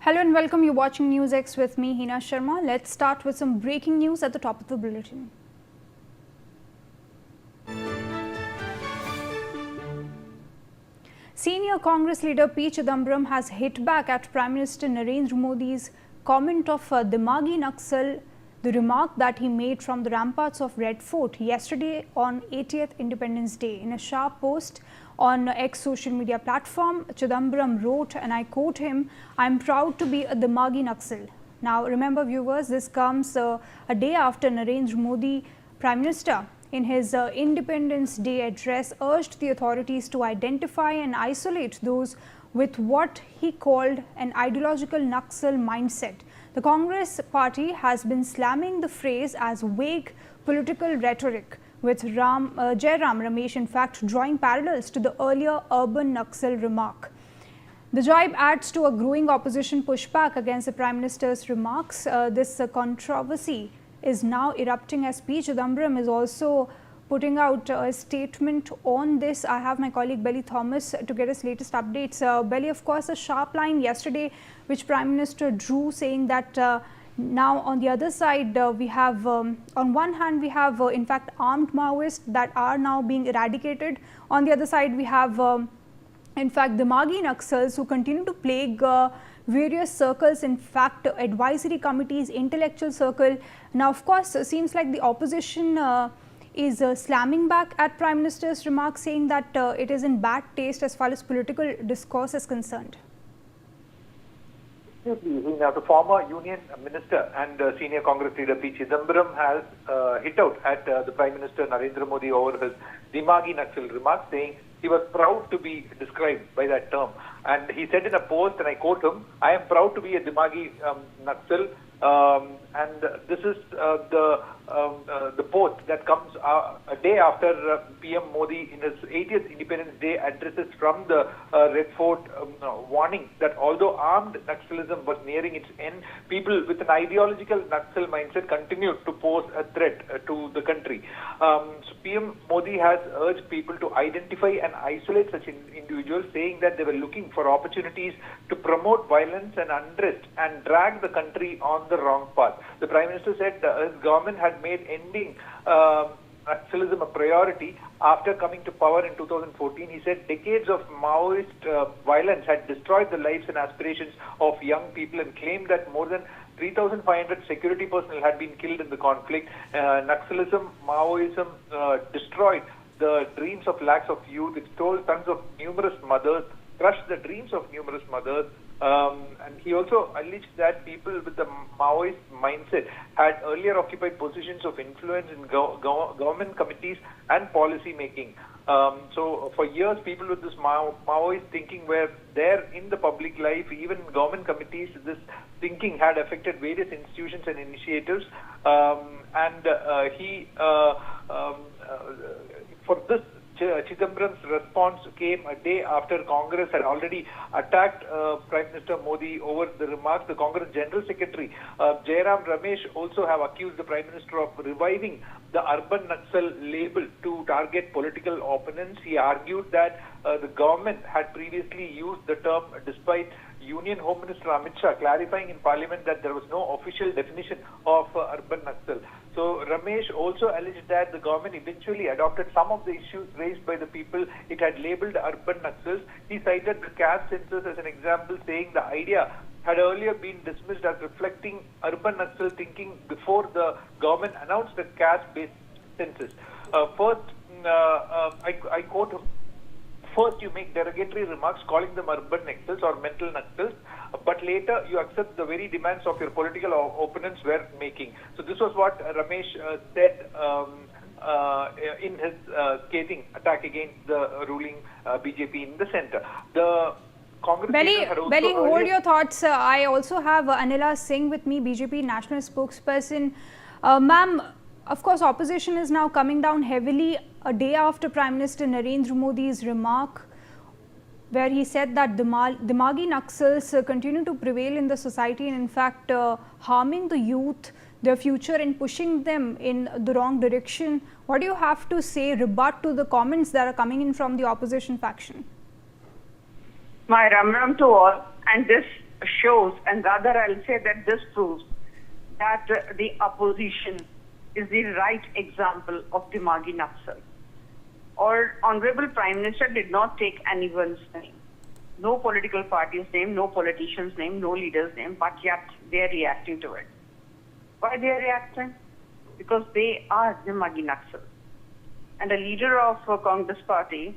Hello and welcome. You're watching News X with me, Hina Sharma. Let's start with some breaking news at the top of the bulletin. Senior Congress leader P. Chidambaram has hit back at Prime Minister Narendra Modi's comment of Dimagi Naxal, the remark that he made from the ramparts of Red Fort yesterday on 80th Independence Day. In a sharp post on X social media platform, Chidambaram wrote, and I quote him, "I'm proud to be a Dimagi Naxal." Now remember viewers, this comes a day after Narendra Modi, Prime Minister, in his Independence Day address urged the authorities to identify and isolate those with what he called an ideological Naxal mindset. The Congress party has been slamming the phrase as vague political rhetoric, with Jairam Ramesh in fact drawing parallels to the earlier urban Naxal remark. The jibe adds to a growing opposition pushback against the Prime Minister's remarks. This controversy is now erupting as P. Chidambaram is also putting out a statement on this. I have my colleague Belly Thomas to get us latest updates. Belly, of course, a sharp line yesterday which Prime Minister drew, saying that now on the other side we have on one hand we have in fact armed Maoists that are now being eradicated. On the other side we have in fact Dimagi Naxals who continue to plague various circles, in fact advisory committees, intellectual circle. Now of course it seems like the opposition is slamming back at Prime Minister's remarks, saying that it is in bad taste as far as political discourse is concerned. Now, the former Union Minister and Senior Congress leader P. Chidambaram has hit out at the Prime Minister Narendra Modi over his Dimagi Naxal remarks, saying he was proud to be described by that term. And he said in a post, and I quote him, "I am proud to be a Dimagi Naxal." And this is the post that comes a day after PM Modi in his 80th Independence Day addresses from the Red Fort, warning that although armed Naxalism was nearing its end, people with an ideological Naxal mindset continued to pose a threat to the country. So PM Modi has urged people to identify and isolate such individuals, saying that they were looking for opportunities to promote violence and unrest and drag the country on the wrong path. The Prime Minister said his government had made ending Naxalism a priority after coming to power in 2014. He said decades of Maoist violence had destroyed the lives and aspirations of young people, and claimed that more than 3,500 security personnel had been killed in the conflict. Naxalism, Maoism destroyed the dreams of lakhs of youth. It stole tons of numerous mothers, crushed the dreams of numerous mothers. And he also alleged that people with the Maoist mindset had earlier occupied positions of influence in government committees and policy making. So for years, people with this Maoist thinking were there in the public life, even government committees. This thinking had affected various institutions and initiatives. For this, Chidambaram's response came a day after Congress had already attacked Prime Minister Modi over the remarks. The Congress General Secretary Jairam Ramesh also have accused the Prime Minister of reviving the urban Naxal label to target political opponents. He argued that the government had previously used the term despite Union Home Minister Amit Shah clarifying in Parliament that there was no official definition of urban Naxal. So Ramesh also alleged that the government eventually adopted some of the issues raised by the people it had labelled urban Naxals. He cited the caste census as an example, saying the idea had earlier been dismissed as reflecting urban Naxal thinking before the government announced the caste-based census. I quote him, "First, you make derogatory remarks calling them urban Naxals or mental Naxals, but later you accept the very demands of your political opponents were making." So this was what Ramesh said in his scathing attack against the ruling BJP in the centre. The Congress Belly, hold your thoughts. I also have Anila Singh with me, BJP national spokesperson. Ma'am, of course, opposition is now coming down heavily a day after Prime Minister Narendra Modi's remark, where he said that Dimagi Naxals continue to prevail in the society and in fact harming the youth, their future, and pushing them in the wrong direction. What do you have to say, rebut to the comments that are coming in from the opposition faction? My ram to all, and this shows, and rather I'll say that this proves that the opposition is the right example of Dimagi Naxal. Our Honorable Prime Minister did not take anyone's name. No political party's name, no politician's name, no leader's name, but yet they are reacting to it. Why they are reacting? Because they are Dimagi Naxal. And the leader of Congress party,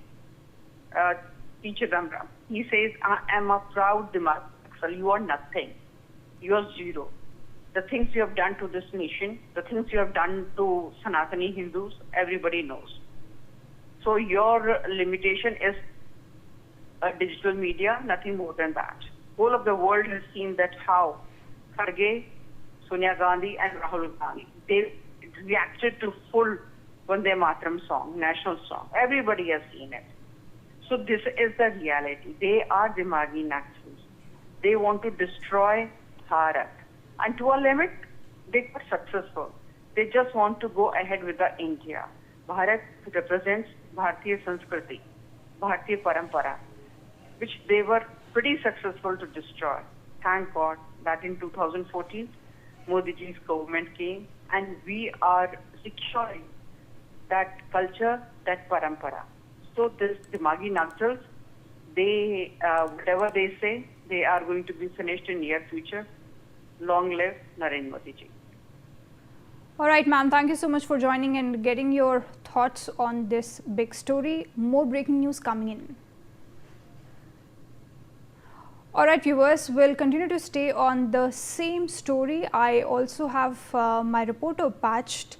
Chidambaram, he says, I am a proud Dimagi Naxal. You are nothing. You are zero. The things you have done to this nation, the things you have done to Sanatani Hindus, everybody knows. So your limitation is digital media, nothing more than that. Whole of the world has seen that how Kharge, Sonia Gandhi and Rahul Gandhi, they reacted to full Vande Mataram song, national song. Everybody has seen it. So this is the reality. They are Dimagi Naxals. They want to destroy Bharat. And to a limit, they were successful. They just want to go ahead with the India. Bharat represents Bharatiya Sanskriti, Bharatiya Parampara, which they were pretty successful to destroy. Thank God that in 2014, Modi ji's government came and we are securing that culture, that parampara. So this Dimagi Naxals, they, whatever they say, they are going to be finished in near future. Long live Narendra Modi ji. All right, ma'am. Thank you so much for joining and getting your thoughts on this big story. More breaking news coming in. All right, viewers, we'll continue to stay on the same story. I also have my reporter patched,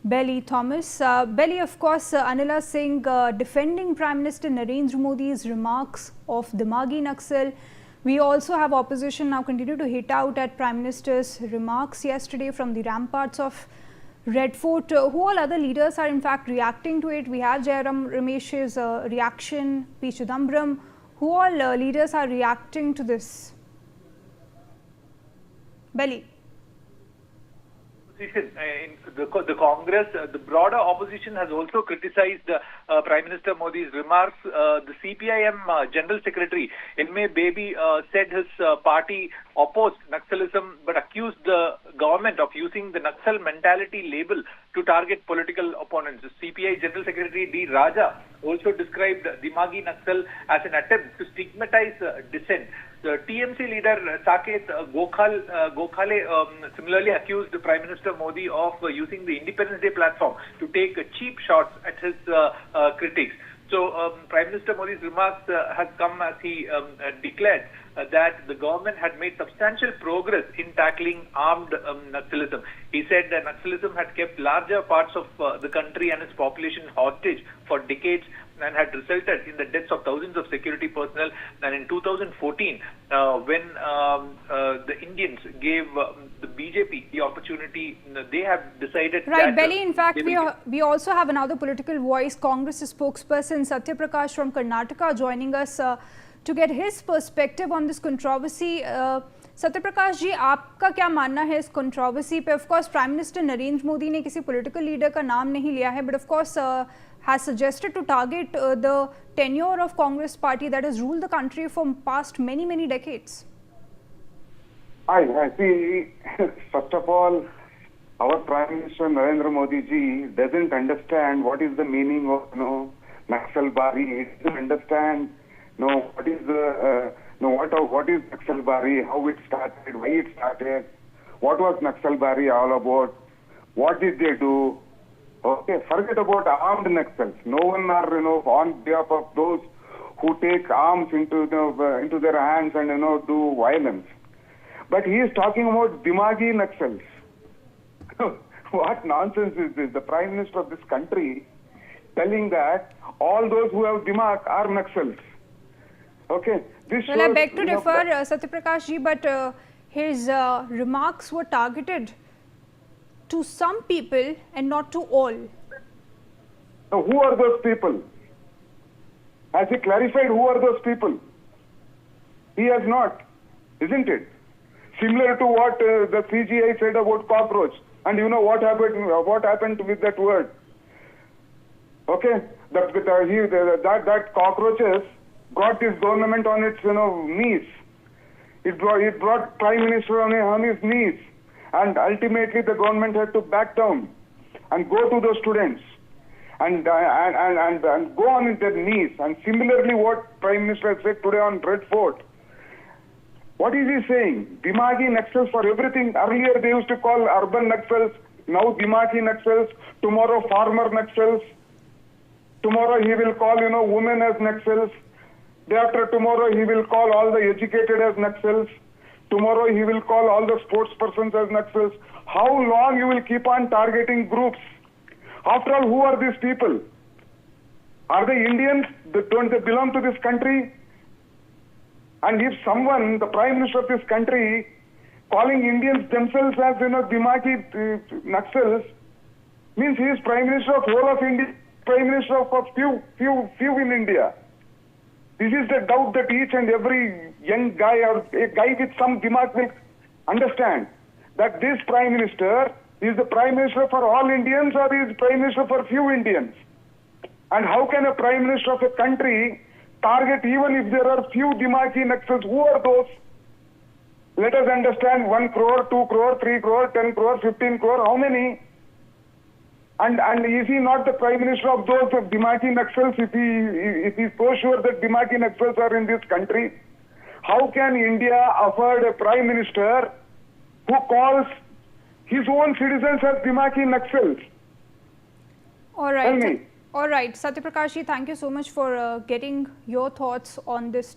Belly Thomas. Belly, of course, Anila Singh defending Prime Minister Narendra Modi's remarks of Dimagi Naxal. We also have opposition now continue to hit out at Prime Minister's remarks yesterday from the ramparts of Red Fort. Who all other leaders are in fact reacting to it? We have Jairam Ramesh's reaction, P. Chidambaram. Who all leaders are reacting to this? Belly. In the Congress, the broader opposition has also criticized Prime Minister Modi's remarks. The CPIM General Secretary, Ilme Baby, said his party opposed Naxalism but accused the government of using the Naxal mentality label to target political opponents. The CPI General Secretary D. Raja also described Dimagi Naxal as an attempt to stigmatize dissent. The TMC leader Saket Gokhale similarly accused Prime Minister Modi of using the Independence Day platform to take cheap shots at his critics. So Prime Minister Modi's remarks has come as he declared that the government had made substantial progress in tackling armed Naxalism. He said that Naxalism had kept larger parts of the country and its population hostage for decades and had resulted in the deaths of thousands of security personnel. And in 2014, when the Indians gave the BJP the opportunity, they have decided right, that... Belly, in fact, we also have another political voice, Congress spokesperson Satya Prakash from Karnataka joining us to get his perspective on this controversy. Satya Prakash ji, आपका क्या मानना है इस controversy पे? Of course, Prime Minister Narendra Modi ने किसी political leader का नाम नहीं लिया है, but of course has suggested to target the tenure of Congress party that has ruled the country for past many decades. I see. First of all, our Prime Minister Narendra Modi ji doesn't understand what is the meaning of Naxalbari. He doesn't understand what is the what is Naxalbari, how it started, why it started, what was Naxalbari all about, what did they do. Okay, forget about armed Naxals. No one are on behalf of those who take arms into their hands and do violence. But he is talking about Dimagi Naxals. What nonsense is this? The Prime Minister of this country telling that all those who have Dimag are Naxals. Okay. This well, I beg to differ, Satya Prakash ji, but his remarks were targeted to some people and not to all. Now, who are those people? Has he clarified who are those people? He has not, isn't it? Similar to what the CGI said about cockroach. And you know what happened with that word? Okay, that cockroaches got this government on its knees. It brought Prime Minister on his knees. And ultimately the government had to back down and go to those students and go on their knees. And similarly what Prime Minister said today on Red Fort, what is he saying? Dimagi Naxals for everything. Earlier they used to call urban Naxals, now Dimagi Naxals, tomorrow farmer Naxals. Tomorrow he will call, women as Naxals. Day after tomorrow he will call all the educated as Naxals. Tomorrow he will call all the sports persons as Naxals. How long you will keep on targeting groups? After all, who are these people? Are they Indians? Don't they belong to this country? And if someone, the Prime Minister of this country, calling Indians themselves as, Dimagi Naxals, means he is Prime Minister of whole of India, Prime Minister of few in India. This is the doubt that each and every young guy or a guy with some dimag will understand, that this Prime Minister is the Prime Minister for all Indians or is Prime Minister for few Indians. And how can a Prime Minister of a country target even if there are few Dimagi Naxals? Who are those? Let us understand 1 crore, 2 crore, 3 crore, 10 crore, 15 crore, how many? And is he not the Prime Minister of those Dimagi Naxals if he is so sure that Dimagi Naxals are in this country? How can India afford a Prime Minister who calls his own citizens as Dimagi Naxals? All Tell me. right. All right. Satyaprakash ji, thank you so much for getting your thoughts on this